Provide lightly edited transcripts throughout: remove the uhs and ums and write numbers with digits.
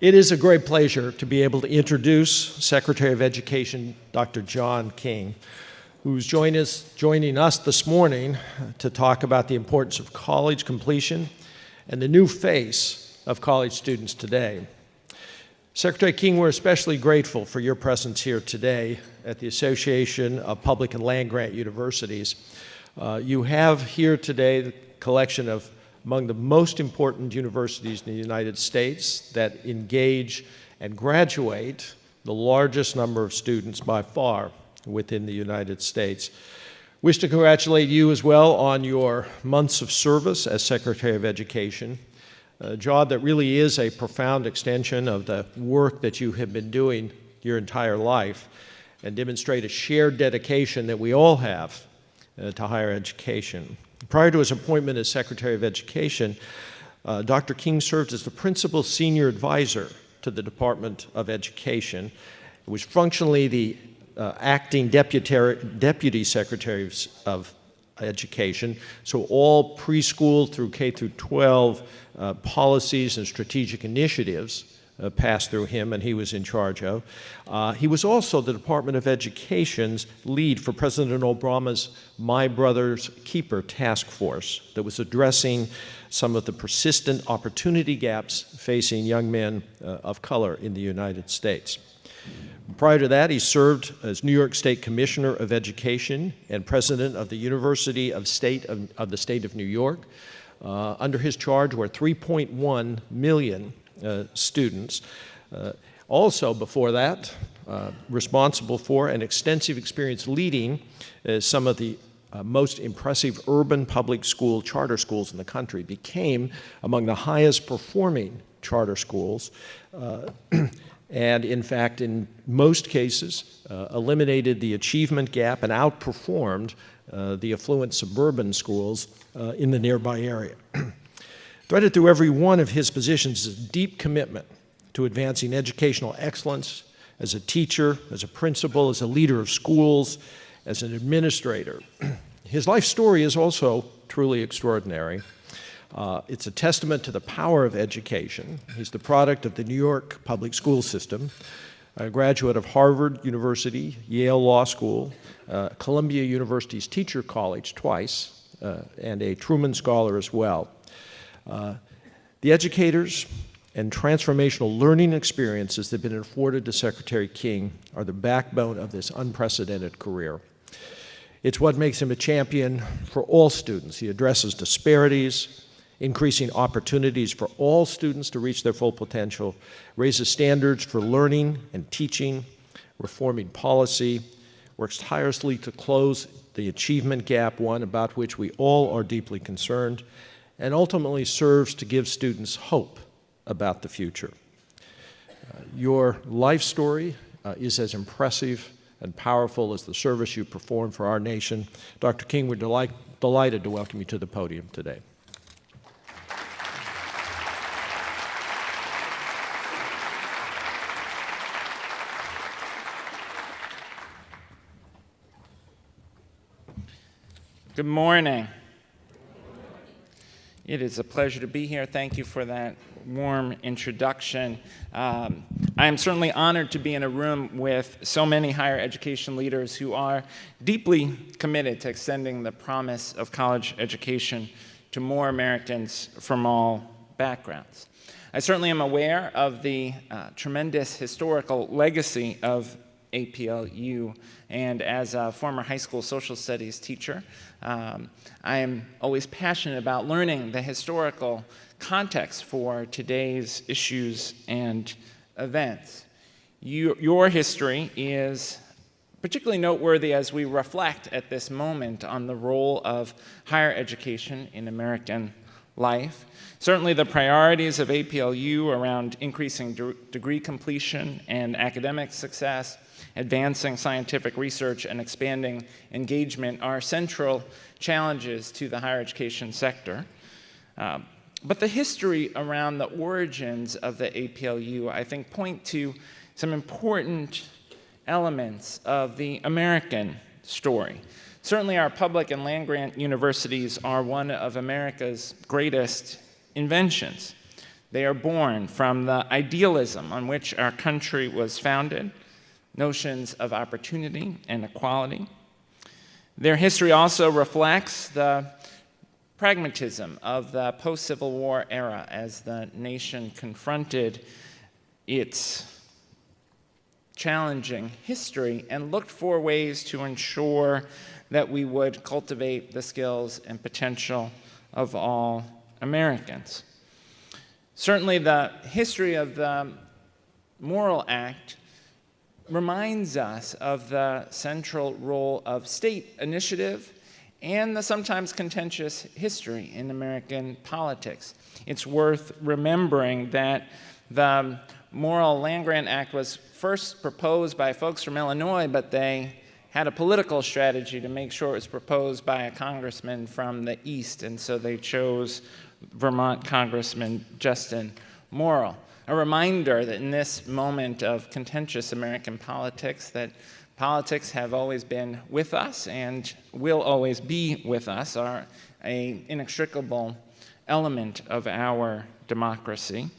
It is a great pleasure to be able to introduce Secretary of Education, Dr. John King, who's joining us this morning to talk about the importance of college completion and the new face of college students today. Secretary King, we're especially grateful for your presence here today at the Association of Public and Land-Grant Universities. You have here today the collection of among the most important universities in the United States that engage and graduate the largest number of students by far within the United States. Wish to congratulate you as well on your months of service as Secretary of Education, a job that really is a profound extension of the work that you have been doing your entire life and demonstrate a shared dedication that we all have to higher education. Prior to his appointment as Secretary of Education, Dr. King served as the Principal Senior Advisor to the Department of Education. It was functionally the acting Deputy Secretary of Education, so all preschool through K through 12 policies and strategic initiatives passed through him, and he was in charge of. He was also the Department of Education's lead for President Obama's My Brother's Keeper task force that was addressing some of the persistent opportunity gaps facing young men of color in the United States. Prior to that, he served as New York State Commissioner of Education and President of the University of the State of New York. Under his charge were 3.1 million students. Also before that, responsible for an extensive experience leading some of the most impressive urban public school charter schools in the country, became among the highest performing charter schools, and in fact, in most cases, eliminated the achievement gap and outperformed the affluent suburban schools in the nearby area. Threaded through every one of his positions is a deep commitment to advancing educational excellence as a teacher, as a principal, as a leader of schools, as an administrator. His life story is also truly extraordinary. It's a testament to the power of education. He's the product of the New York public school system, a graduate of Harvard University, Yale Law School, Columbia University's Teacher College twice, and a Truman Scholar as well. The educators and transformational learning experiences that have been afforded to Secretary King are the backbone of this unprecedented career. It's what makes him a champion for all students. He addresses disparities, increasing opportunities for all students to reach their full potential, raises standards for learning and teaching, reforming policy, works tirelessly to close the achievement gap, one about which we all are deeply concerned, and ultimately serves to give students hope about the future. Your life story is as impressive and powerful as the service you perform for our nation. Dr. King, we're delighted to welcome you to the podium today. Good morning. It is a pleasure to be here. Thank you for that warm introduction. I am certainly honored to be in a room with so many higher education leaders who are deeply committed to extending the promise of college education to more Americans from all backgrounds. I certainly am aware of the tremendous historical legacy of APLU, and as a former high school social studies teacher, I am always passionate about learning the historical context for today's issues and events. Your history is particularly noteworthy as we reflect at this moment on the role of higher education in American life. Certainly the priorities of APLU around increasing degree completion and academic success, advancing scientific research, and expanding engagement are central challenges to the higher education sector. But the history around the origins of the APLU, I think, point to some important elements of the American story. Certainly our public and land-grant universities are one of America's greatest inventions. They are born from the idealism on which our country was founded, notions of opportunity and equality. Their history also reflects the pragmatism of the post-Civil War era as the nation confronted its challenging history and looked for ways to ensure that we would cultivate the skills and potential of all Americans. Certainly, the history of the Morrill Act reminds us of the central role of state initiative and the sometimes contentious history in American politics. It's worth remembering that the Morrill Land-Grant Act was first proposed by folks from Illinois, but they had a political strategy to make sure it was proposed by a congressman from the East, and so they chose Vermont Congressman Justin Morrill. A reminder that in this moment of contentious American politics, that politics have always been with us and will always be with us, are an inextricable element of our democracy.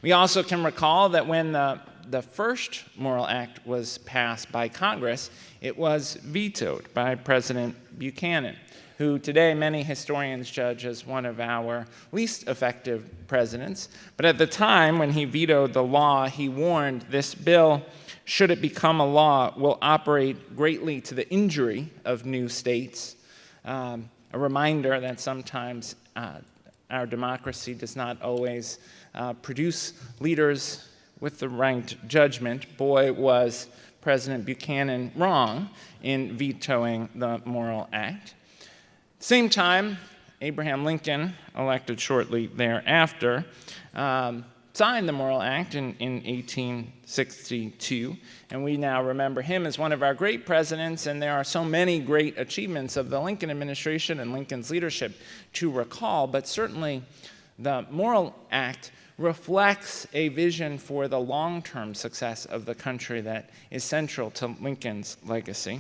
We also can recall that when the first Morrill Act was passed by Congress, it was vetoed by President Buchanan, who today many historians judge as one of our least effective presidents. But at the time when he vetoed the law, he warned this bill, should it become a law, will operate greatly to the injury of new states. A reminder that sometimes our democracy does not always produce leaders with the right judgment. Boy, was President Buchanan wrong in vetoing the Morrill Act. Same time, Abraham Lincoln, elected shortly thereafter, signed the Morrill Act in 1862, and we now remember him as one of our great presidents, and there are so many great achievements of the Lincoln administration and Lincoln's leadership to recall, but certainly the Morrill Act reflects a vision for the long-term success of the country that is central to Lincoln's legacy.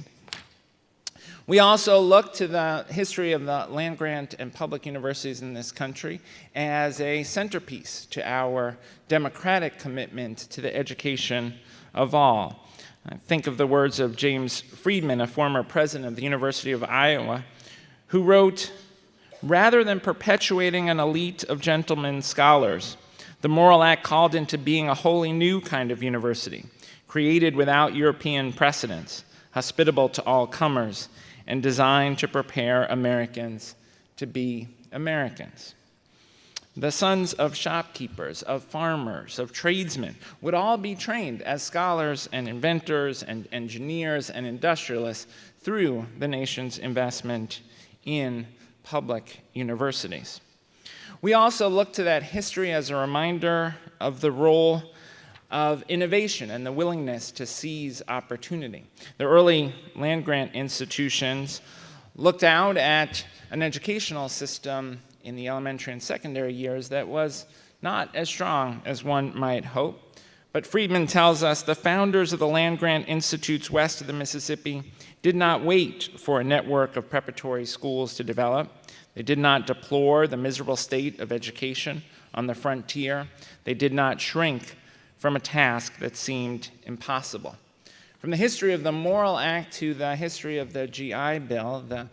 We also look to the history of the land-grant and public universities in this country as a centerpiece to our democratic commitment to the education of all. I think of the words of James Friedman, a former president of the University of Iowa, who wrote, "Rather than perpetuating an elite of gentlemen scholars, the Morrill Act called into being a wholly new kind of university, created without European precedents, hospitable to all comers, and designed to prepare Americans to be Americans." The sons of shopkeepers, of farmers, of tradesmen would all be trained as scholars and inventors and engineers and industrialists through the nation's investment in public universities. We also look to that history as a reminder of the role of innovation and the willingness to seize opportunity. The early land-grant institutions looked out at an educational system in the elementary and secondary years that was not as strong as one might hope. But Friedman tells us the founders of the land-grant institutes west of the Mississippi did not wait for a network of preparatory schools to develop. They did not deplore the miserable state of education on the frontier. They did not shrink from a task that seemed impossible. From the history of the Morrill Act to the history of the GI Bill, the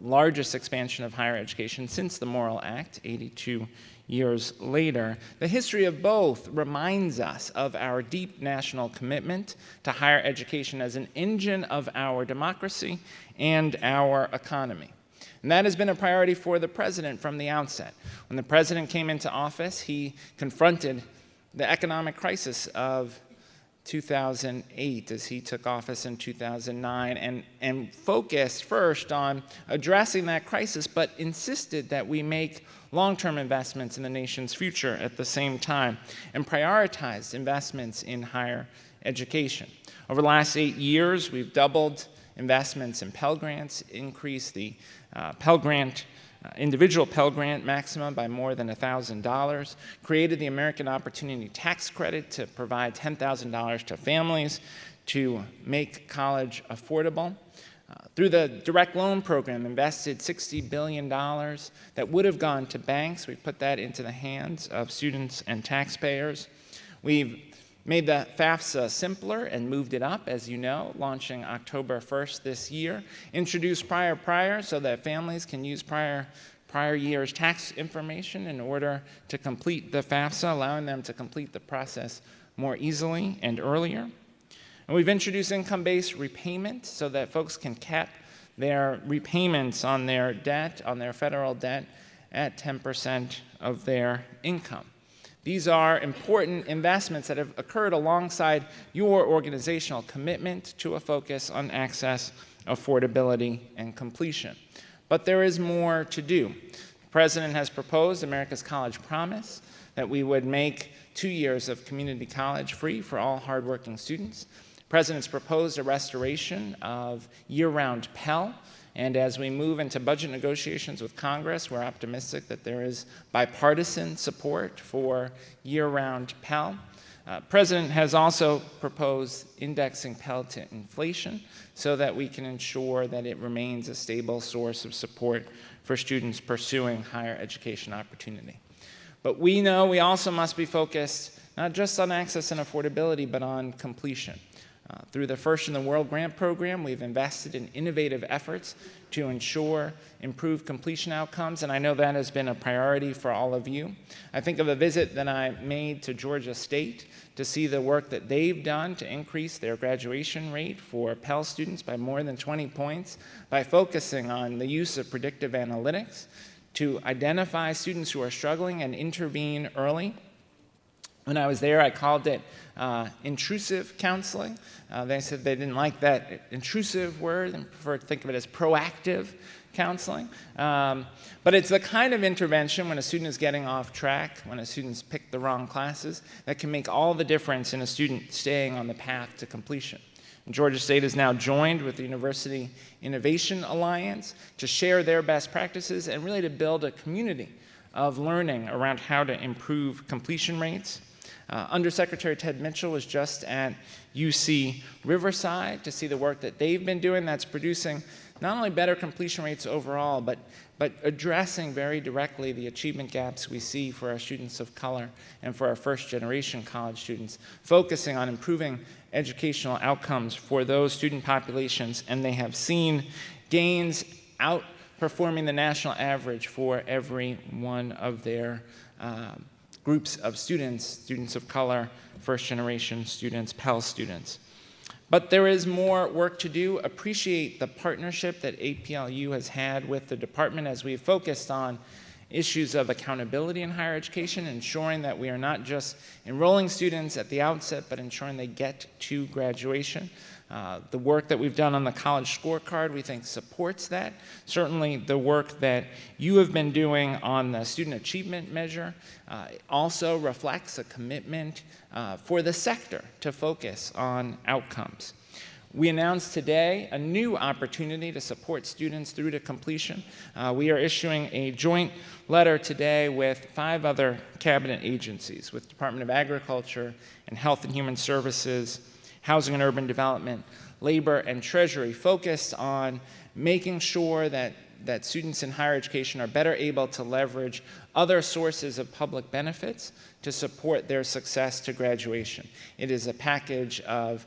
largest expansion of higher education since the Morrill Act, 82 years later, the history of both reminds us of our deep national commitment to higher education as an engine of our democracy and our economy. And that has been a priority for the president from the outset. When the president came into office, he confronted the economic crisis of 2008 as he took office in 2009 and focused first on addressing that crisis, but insisted that we make long-term investments in the nation's future at the same time and prioritized investments in higher education. Over the last 8 years, we've doubled investments in Pell Grants, increased the individual Pell Grant maximum by more than $1,000, created the American Opportunity Tax Credit to provide $10,000 to families to make college affordable, Through the direct loan program, invested $60 billion that would have gone to banks. We put that into the hands of students and taxpayers. We've made the FAFSA simpler and moved it up, as you know, launching October 1st this year. Introduced prior so that families can use prior year's tax information in order to complete the FAFSA, allowing them to complete the process more easily and earlier. And we've introduced income-based repayment so that folks can cap their repayments on their debt, on their federal debt, at 10% of their income. These are important investments that have occurred alongside your organizational commitment to a focus on access, affordability, and completion. But there is more to do. The President has proposed America's College Promise, that we would make 2 years of community college free for all hardworking students. The President's proposed a restoration of year-round Pell, and as we move into budget negotiations with Congress, we're optimistic that there is bipartisan support for year-round Pell. The President has also proposed indexing Pell to inflation so that we can ensure that it remains a stable source of support for students pursuing higher education opportunity. But we know we also must be focused not just on access and affordability, but on completion. Through the First in the World grant program, we've invested in innovative efforts to ensure improved completion outcomes, and I know that has been a priority for all of you. I think of a visit that I made to Georgia State to see the work that they've done to increase their graduation rate for Pell students by more than 20 points by focusing on the use of predictive analytics to identify students who are struggling and intervene early. When I was there, I called it intrusive counseling. They said they didn't like that intrusive word and preferred to think of it as proactive counseling. But it's the kind of intervention when a student is getting off track, when a student's picked the wrong classes, that can make all the difference in a student staying on the path to completion. And Georgia State is now joined with the University Innovation Alliance to share their best practices and really to build a community of learning around how to improve completion rates. Undersecretary Ted Mitchell was just at UC Riverside to see the work that they've been doing that's producing not only better completion rates overall, but addressing very directly the achievement gaps we see for our students of color and for our first-generation college students, focusing on improving educational outcomes for those student populations, and they have seen gains outperforming the national average for every one of their groups of students, students of color, first-generation students, Pell students. But there is more work to do. Appreciate the partnership that APLU has had with the department as we've focused on issues of accountability in higher education, ensuring that we are not just enrolling students at the outset, but ensuring they get to graduation. The work that we've done on the college scorecard, we think, supports that. Certainly the work that you have been doing on the student achievement measure also reflects a commitment for the sector to focus on outcomes. We announced today a new opportunity to support students through to completion. We are issuing a joint letter today with 5 other cabinet agencies, with Department of Agriculture and Health and Human Services, Housing and Urban Development, Labor, and Treasury, focused on making sure that students in higher education are better able to leverage other sources of public benefits to support their success to graduation. It is a package of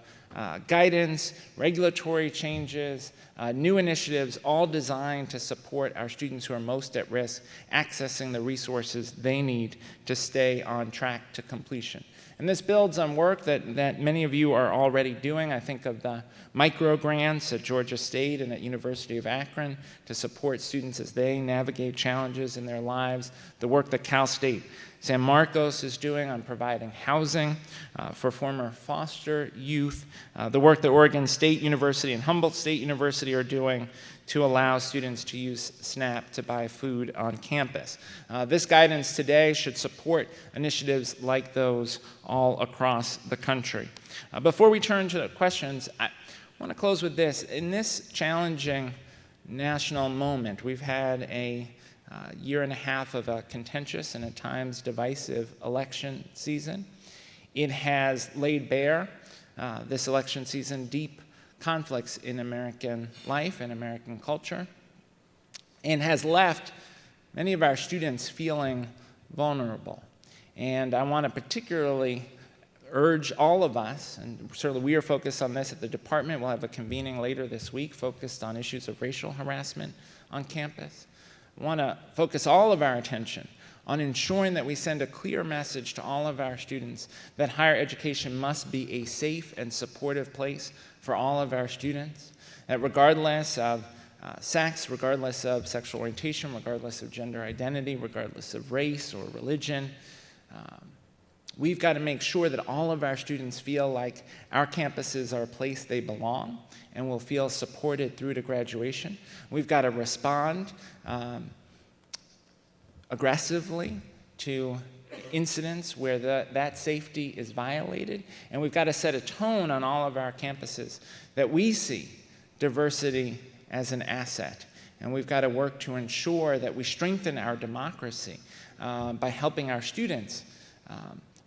guidance, regulatory changes, new initiatives, all designed to support our students who are most at risk, accessing the resources they need to stay on track to completion. And this builds on work that many of you are already doing. I think of the micro grants at Georgia State and at University of Akron to support students as they navigate challenges in their lives. The work that Cal State San Marcos is doing on providing housing for former foster youth. The work that Oregon State University and Humboldt State University are doing to allow students to use SNAP to buy food on campus. This guidance today should support initiatives like those all across the country. Before we turn to the questions, I want to close with this. In this challenging national moment, we've had a year and a half of a contentious and at times divisive election season. It has laid bare, this election season, deep conflicts in American life and American culture, and has left many of our students feeling vulnerable. And I want to particularly urge all of us, and certainly we are focused on this at the department. We'll have a convening later this week focused on issues of racial harassment on campus. I want to focus all of our attention on ensuring that we send a clear message to all of our students that higher education must be a safe and supportive place for all of our students, that regardless of sex, regardless of sexual orientation, regardless of gender identity, regardless of race or religion, we've got to make sure that all of our students feel like our campuses are a place they belong and will feel supported through to graduation. We've got to respond aggressively to incidents where that safety is violated, and we've got to set a tone on all of our campuses that we see diversity as an asset, and we've got to work to ensure that we strengthen our democracy by helping our students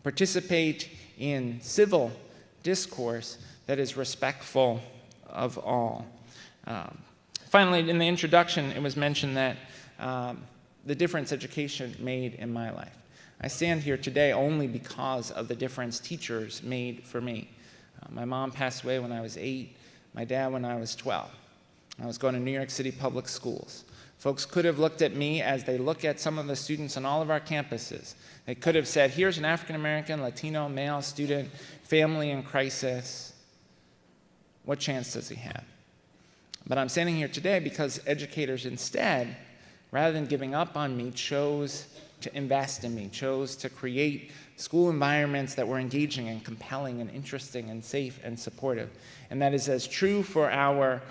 participate in civil discourse that is respectful of all. Finally, in the introduction, it was mentioned that the difference education made in my life. I stand here today only because of the difference teachers made for me. My mom passed away when I was 8, my dad when I was 12. I was going to New York City public schools. Folks could have looked at me as they look at some of the students on all of our campuses. They could have said, here's an African-American, Latino, male student, family in crisis. What chance does he have? But I'm standing here today because educators instead, rather than giving up on me, chose to invest in me, chose to create school environments that were engaging and compelling and interesting and safe and supportive. And that is as true for our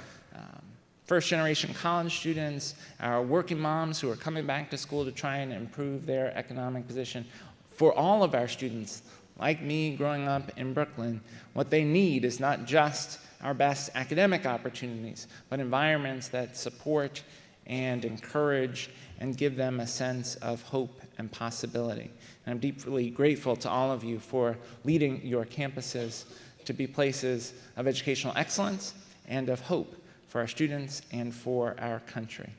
first-generation college students, our working moms who are coming back to school to try and improve their economic position. For all of our students, like me growing up in Brooklyn, what they need is not just our best academic opportunities, but environments that support and encourage and give them a sense of hope and possibility. And I'm deeply grateful to all of you for leading your campuses to be places of educational excellence and of hope for our students and for our country.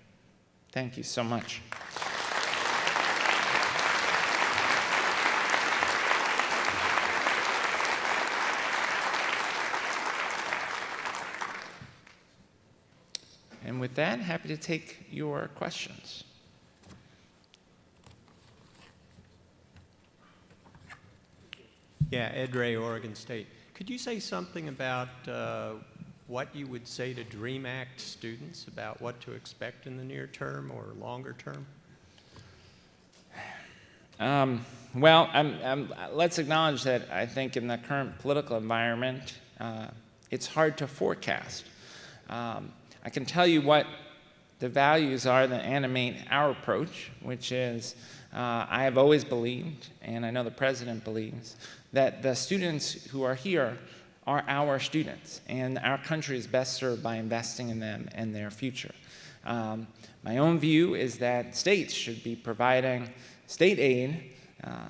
Thank you so much. And with that, happy to take your questions. Yeah, Ed Ray, Oregon State. Could you say something about what you would say to DREAM Act students about what to expect in the near term or longer term? Well, let's acknowledge that I think in the current political environment, it's hard to forecast. I can tell you what the values are that animate our approach, which is I have always believed, and I know the President believes, that the students who are here are our students, and our country is best served by investing in them and their future. My own view is that states should be providing state aid,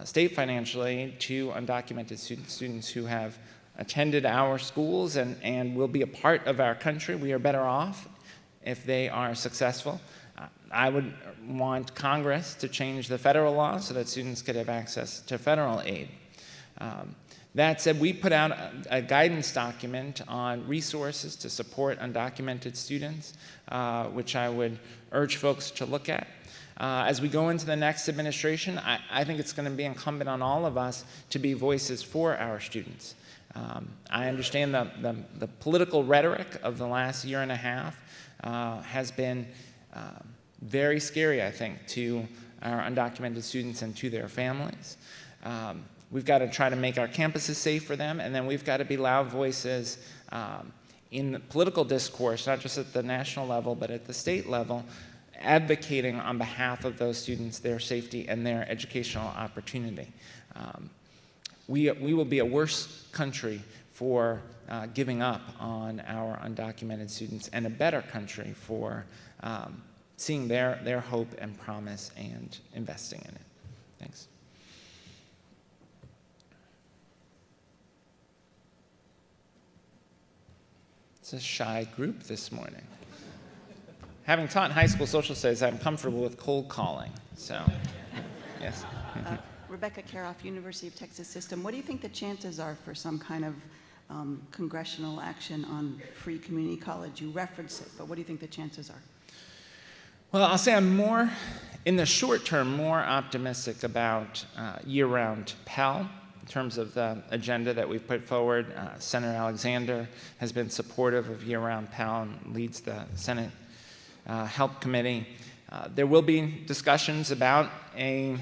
state financial aid to undocumented students who have attended our schools and will be a part of our country. We are better off if they are successful. I would want Congress to change the federal law so that students could have access to federal aid. That said, we put out a guidance document on resources to support undocumented students, which I would urge folks to look at. As we go into the next administration, I think it's going to be incumbent on all of us to be voices for our students. I understand the political rhetoric of the last year and a half has been very scary, I think, to our undocumented students and to their families. We've got to try to make our campuses safe for them, and then we've got to be loud voices in the political discourse, not just at the national level, but at the state level, advocating on behalf of those students, their safety, and their educational opportunity. We will be a worse country for giving up on our undocumented students, and a better country for seeing their hope and promise and investing in it. Thanks. It's a shy group this morning. Having taught high school social studies, I'm comfortable with cold calling. So, yes. Rebecca Karoff, University of Texas System. What do you think the chances are for some kind of congressional action on free community college? You reference it, but what do you think the chances are? Well, I'll say I'm more, in the short term, more optimistic about year-round Pell in terms of the agenda that we've put forward. Senator Alexander has been supportive of year-round Pell and leads the Senate Help Committee. There will be discussions about a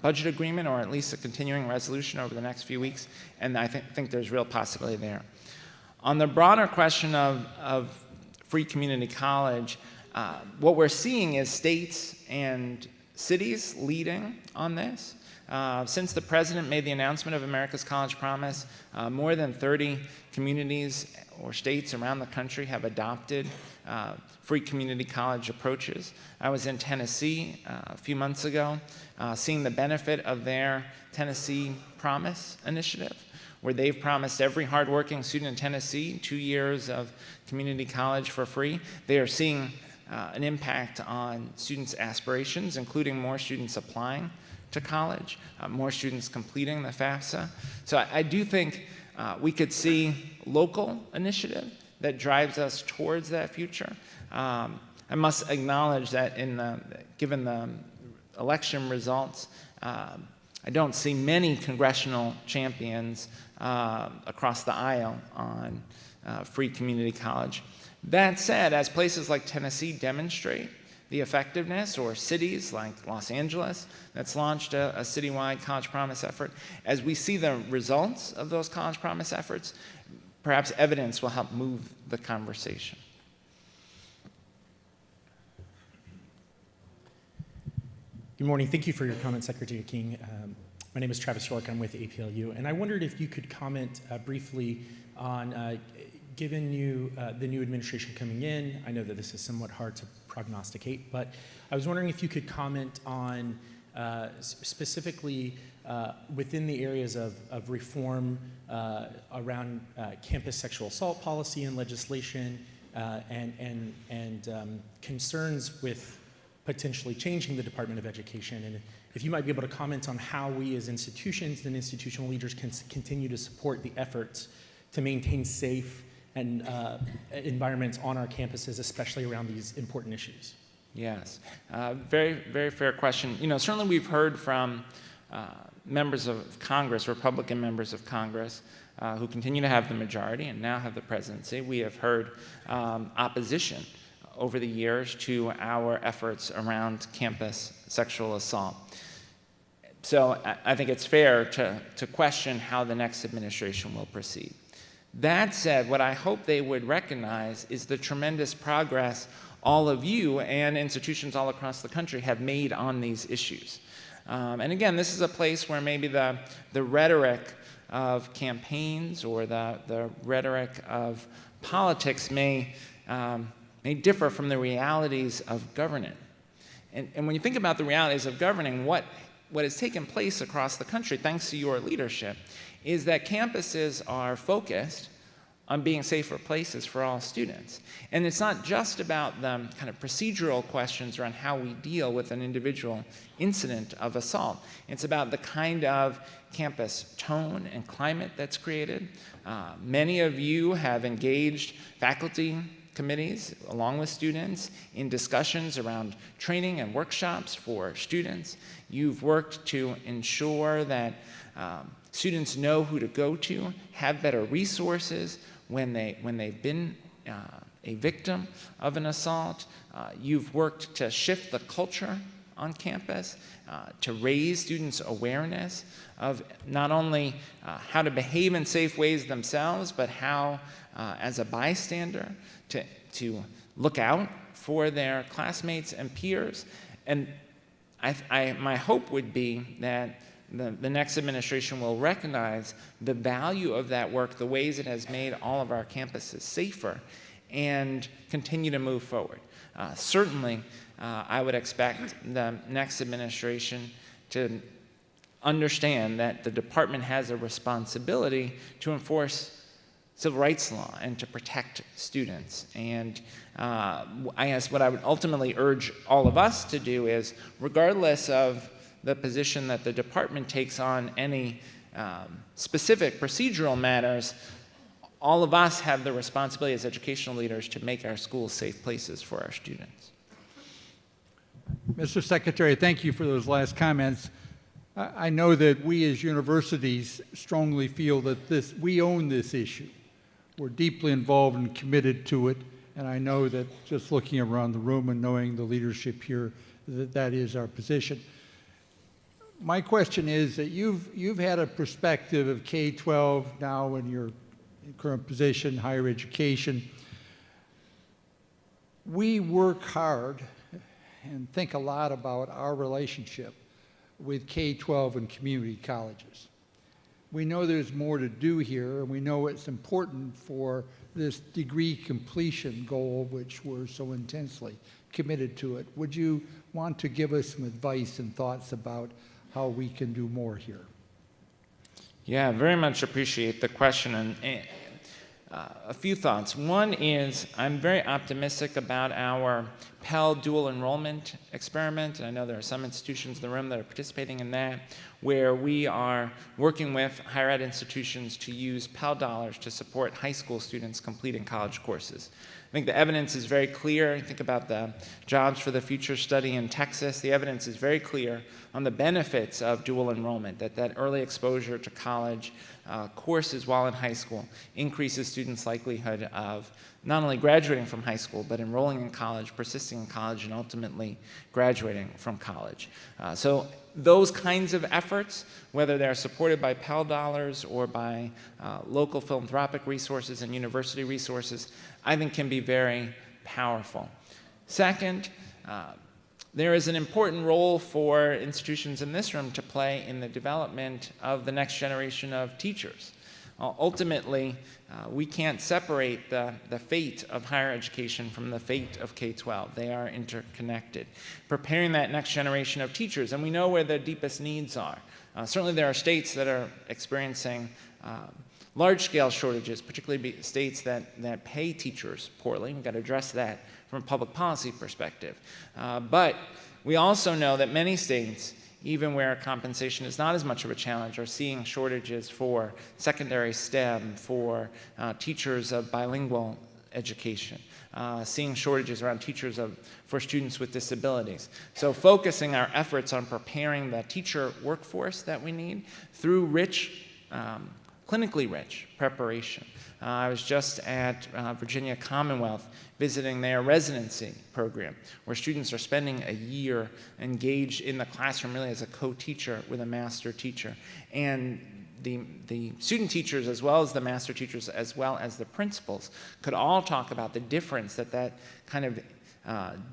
budget agreement, or at least a continuing resolution over the next few weeks, and I think there's real possibility there. On the broader question of free community college, what we're seeing is states and cities leading on this. Since the president made the announcement of America's College Promise, more than 30 communities or states around the country have adopted free community college approaches. I was in Tennessee a few months ago, seeing the benefit of their Tennessee Promise initiative, where they've promised every hardworking student in Tennessee 2 years of community college for free. They are seeing an impact on students' aspirations, including more students applying to college, more students completing the FAFSA. So I do think we could see local initiative that drives us towards that future. I must acknowledge that given the election results, I don't see many congressional champions across the aisle on free community college. That said, as places like Tennessee demonstrate the effectiveness, or cities like Los Angeles that's launched a citywide College Promise effort, as we see the results of those College Promise efforts, perhaps evidence will help move the conversation. Good morning. Thank you for your comment, Secretary King. My name is Travis York. I'm with APLU, and I wondered if you could comment briefly on, given the new administration coming in, I know that this is somewhat hard to prognosticate, but I was wondering if you could comment on specifically within the areas of reform around campus sexual assault policy and legislation, and concerns with potentially changing the Department of Education, and if you might be able to comment on how we as institutions and institutional leaders can continue to support the efforts to maintain safe and environments on our campuses, especially around these important issues. Yes, very, very fair question. Certainly we've heard from members of Congress, Republican members of Congress, who continue to have the majority and now have the presidency. We have heard opposition over the years to our efforts around campus sexual assault. So I think it's fair to question how the next administration will proceed. That said, what I hope they would recognize is the tremendous progress all of you and institutions all across the country have made on these issues. And again, this is a place where maybe the rhetoric of campaigns or the rhetoric of politics may differ from the realities of governing. And when you think about the realities of governing, what has taken place across the country, thanks to your leadership, is that campuses are focused on being safer places for all students. And it's not just about the kind of procedural questions around how we deal with an individual incident of assault. It's about the kind of campus tone and climate that's created. Many of you have engaged faculty committees, along with students, in discussions around training and workshops for students. You've worked to ensure that students know who to go to, have better resources when they've been a victim of an assault. You've worked to shift the culture on campus, to raise students' awareness of not only how to behave in safe ways themselves, but how, as a bystander, to look out for their classmates and peers. And my hope would be that the next administration will recognize the value of that work, the ways it has made all of our campuses safer, and continue to move forward. Certainly, I would expect the next administration to understand that the department has a responsibility to enforce civil rights law and to protect students. And I guess what I would ultimately urge all of us to do is, regardless of the position that the department takes on any specific procedural matters, all of us have the responsibility as educational leaders to make our schools safe places for our students. Mr. Secretary, thank you for those last comments. I know that we as universities strongly feel that we own this issue. We're deeply involved and committed to it, and I know that just looking around the room and knowing the leadership here, that is our position. My question is that you've had a perspective of K-12 now in your current position, higher education. We work hard and think a lot about our relationship with K-12 and community colleges. We know there's more to do here, and we know it's important for this degree completion goal, which we're so intensely committed to it. Would you want to give us some advice and thoughts about how we can do more here? Yeah, very much appreciate the question, and a few thoughts. One is I'm very optimistic about our Pell dual enrollment experiment, and I know there are some institutions in the room that are participating in that, where we are working with higher ed institutions to use Pell dollars to support high school students completing college courses. I think the evidence is very clear. Think about the Jobs for the Future study in Texas. The evidence is very clear on the benefits of dual enrollment, that early exposure to college courses while in high school increases students' likelihood of not only graduating from high school, but enrolling in college, persisting in college, and ultimately graduating from college. So those kinds of efforts, whether they're supported by Pell dollars or by local philanthropic resources and university resources, I think can be very powerful. Second, there is an important role for institutions in this room to play in the development of the next generation of teachers. Ultimately, we can't separate the fate of higher education from the fate of K-12. They are interconnected. Preparing that next generation of teachers, and we know where the deepest needs are. Certainly there are states that are experiencing large-scale shortages, particularly states that pay teachers poorly. We've got to address that from a public policy perspective. But we also know that many states, even where compensation is not as much of a challenge, are seeing shortages for secondary STEM, for teachers of bilingual education, seeing shortages around teachers for students with disabilities. So focusing our efforts on preparing the teacher workforce that we need through rich, clinically rich preparation. I was just at Virginia Commonwealth visiting their residency program, where students are spending a year engaged in the classroom really as a co-teacher with a master teacher. And the student teachers, as well as the master teachers, as well as the principals, could all talk about the difference that kind of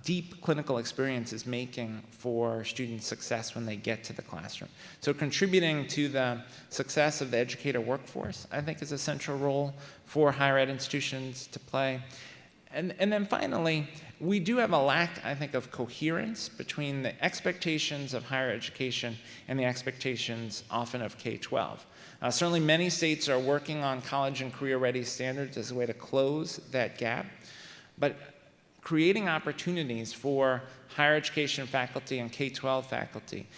deep clinical experience is making for student success when they get to the classroom. So contributing to the success of the educator workforce, I think, is a central role for higher ed institutions to play. And then finally, we do have a lack, I think, of coherence between the expectations of higher education and the expectations often of K-12. Certainly many states are working on college and career-ready standards as a way to close that gap, but creating opportunities for higher education faculty and K-12 faculty,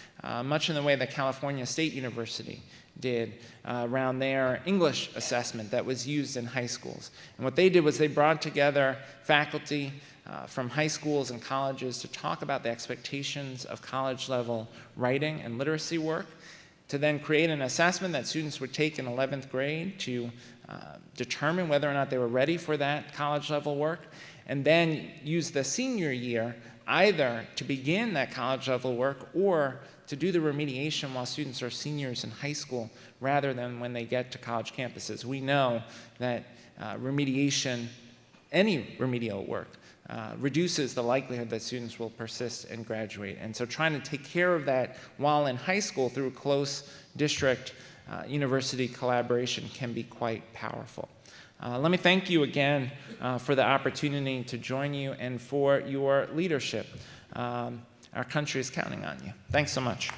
much in the way that California State University did around their English assessment that was used in high schools. And what they did was they brought together faculty from high schools and colleges to talk about the expectations of college-level writing and literacy work, to then create an assessment that students would take in 11th grade to determine whether or not they were ready for that college-level work, and then use the senior year either to begin that college-level work or to do the remediation while students are seniors in high school rather than when they get to college campuses. We know that remediation, any remedial work, reduces the likelihood that students will persist and graduate. And so trying to take care of that while in high school through close district university collaboration can be quite powerful. Let me thank you again for the opportunity to join you and for your leadership. Our country is counting on you. Thanks so much.